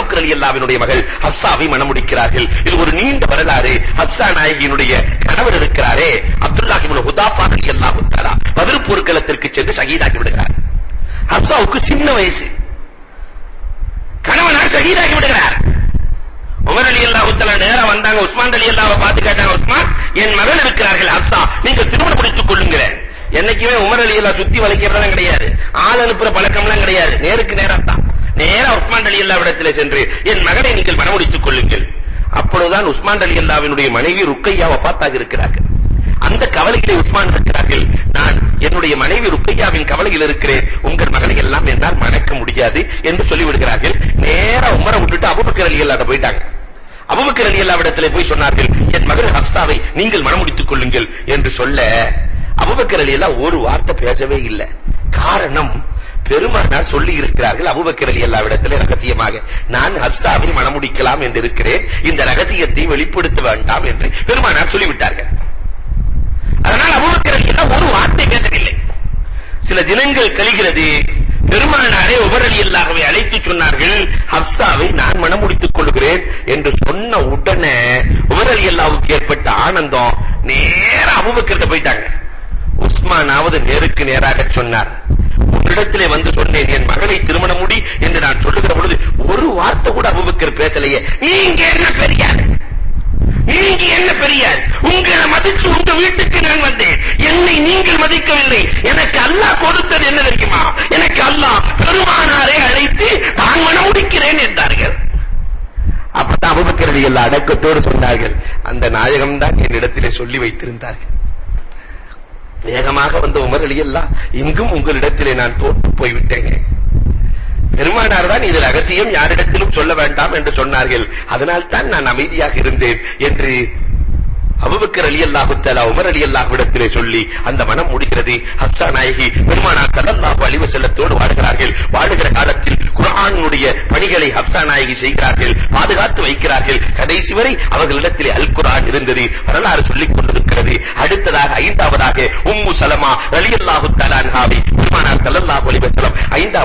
Abu Bakr ரலியல்லாஹுவினுடைய மகள் ஹப்ஸாவை மணமுடிக்கிறார்கள். இது ஒரு நீண்ட வரலாறு. ஹப்ஸா நாயகியினுடைய கணவர் இருக்கிறாரே அப்துல்லாஹ் இப்னு ஹுதாஃபா ரலியல்லாஹு தஆலா பத்ர் போர்க்களத்திற்கு சென்று ஷஹீதாகி விடுகிறார். ஹப்ஸாவுக்கு சின்ன வயசு, கணவனார் ஷஹீதாகி விடுகிறார். உமர் ரலியல்லாஹு தஆலா நேரா வந்தாங்க, உஸ்மான் ரலியல்லாஹு பார்த்து கேட்டாங்க, உஸ்மான் என் மகள் இருக்கிறார்கள் ஹப்ஸா, நீங்கள் திருமணம் முடித்துக் கொள்ளுங்கள். என்னைக்குமே உமர் ரலியல்லாஹு சுத்தி வளைக்கிறதெல்லாம் கிடையாது, ஆள் அனுப்புற பழக்கம்லாம் கிடையாது, நேருக்கு நேரா தான். நேரா உஸ்மான் ரலியல்லாஹு இடத்திலே சென்று என் மகளை நீங்கள் மணமுடித்துக் கொள்ளுங்கள். அப்பொழுதுதான் உஸ்மான் ரலியல்லாஹுவினுடைய மனைவி ருக்கையா வஃபாத்தாக இருக்கிறார்கள். அந்த கவலையிலே உஸ்மான் இருக்கிறார்கள், நான் என்னுடைய மனைவி ருக்கையாவின் கவலையில் இருக்கிறேன், உங்கள் மகளை எல்லாம் என்னால் மணக்க முடியாது என்று சொல்லிவிடுகிறார்கள். நேரா உமரை விட்டுட்டு அபூபக்கர் ரலியல்லாஹு போயிட்டாங்க. அபூபக்கர் ரலியல்லாஹு இடத்திலே போய் சொன்னார்கள், என் மகள் ஹப்ஸாவை நீங்கள் மணமுடித்துக் கொள்ளுங்கள் என்று சொல்ல அபூபக்கர் ரலியல்லாஹு ஒரு வார்த்தை பேசவே இல்லை. காரணம், பெருமானார் சொல்லி இருக்கிறார்கள் அபூபக்கர் ரலியல்லாஹு இடத்திலே ரகசியமாக, நான் ஹப்ஸாவை மணமுடிக்கலாம் என்று இருக்கிறேன், இந்த ரகசியத்தை வெளிப்படுத்த வேண்டாம் என்று பெருமானார் சொல்லிவிட்டார்கள். அதனால் அபூபக்கர் ரலியல்லாஹு ஒரு வார்த்தை பேசவில்லை. சில தினங்கள் கழிகிறது, பெருமானாரே உமர் ரலியல்லாஹுவை அழைத்து சொன்னார்கள், ஹப்ஸாவை நான் மணமுடித்துக் கொள்கிறேன் என்று சொன்ன உடனே உமர் ரலியல்லாஹுவுக்கு ஏற்பட்ட ஆனந்தம் நேரா அபூபக்கர்ட்ட போயிட்டாங்க. உஸ்மானாவது நேருக்கு நேராக சொன்னார், உன்னிடத்திலே வந்து சொன்னேன் என் மகளை திருமணம் முடி என்று நான் சொல்லுகிற பொழுது ஒரு வார்த்தை கூட அபூபக்கர் பேசலையே. நீங்க என்ன பெரியார், நீங்க என்ன பெரியார், உங்களை மதிச்சு உங்க வீட்டுக்கு நான் வந்தேன், என்னை நீங்கள் மதிக்கவில்லை, எனக்கு அல்லாஹ் கொடுத்தது என்ன தெரியுமா, எனக்கு அல்லாஹ் பெருமானாரை அழைத்து நான் மணமுடிக்கிறேன் என்றார்கள். அப்பதான் அபூபக்கர் ரலியல்லாஹு அடக்கத்தோடு சொன்னார்கள், அந்த நாயகம் தான் என்னிடத்திலே சொல்லி வைத்திருந்தார்கள். வேகமாக வந்த உமர் ரலியல்லாஹு, இங்கும் உங்களிடத்திலே நான் தோற்று போய்விட்டேன், பெருமானார் தான் இதில் ரகசியம் யாரிடத்திலும் சொல்ல வேண்டாம் என்று சொன்னார்கள், அதனால் தான் நான் அமைதியாக இருந்தேன் என்று அபூபக்கர் ரலியல்லாஹு தஆலா உமர் ரலியல்லாஹு இடத்திலே சொல்லி அந்த மனம் முடிகிறது. ஹப்ஸா நாயகி பெருமானார் ஸல்லல்லாஹு அலைஹி வஸல்லத்தோடு வாழுகிறார்கள். வாழுகிற காலத்தில் குர்ஆனுடைய பணிகளை ஹப்ஸா நாயகி செய்கிறார்கள், பாதுகாத்து வைக்கிறார்கள். கடைசி வரை அவர்களிடத்திலே அல் குர்ஆன் இருந்தது, வரலாறு சொல்லிக் கொண்டிருக்கிறது. அடுத்ததாக ஐந்தாவதாக உம்மு சலமா ரலியல்லாஹு தஆலா அன்ஹாவை பெருமானார் ஸல்லல்லாஹு அலைஹி வஸல்லம்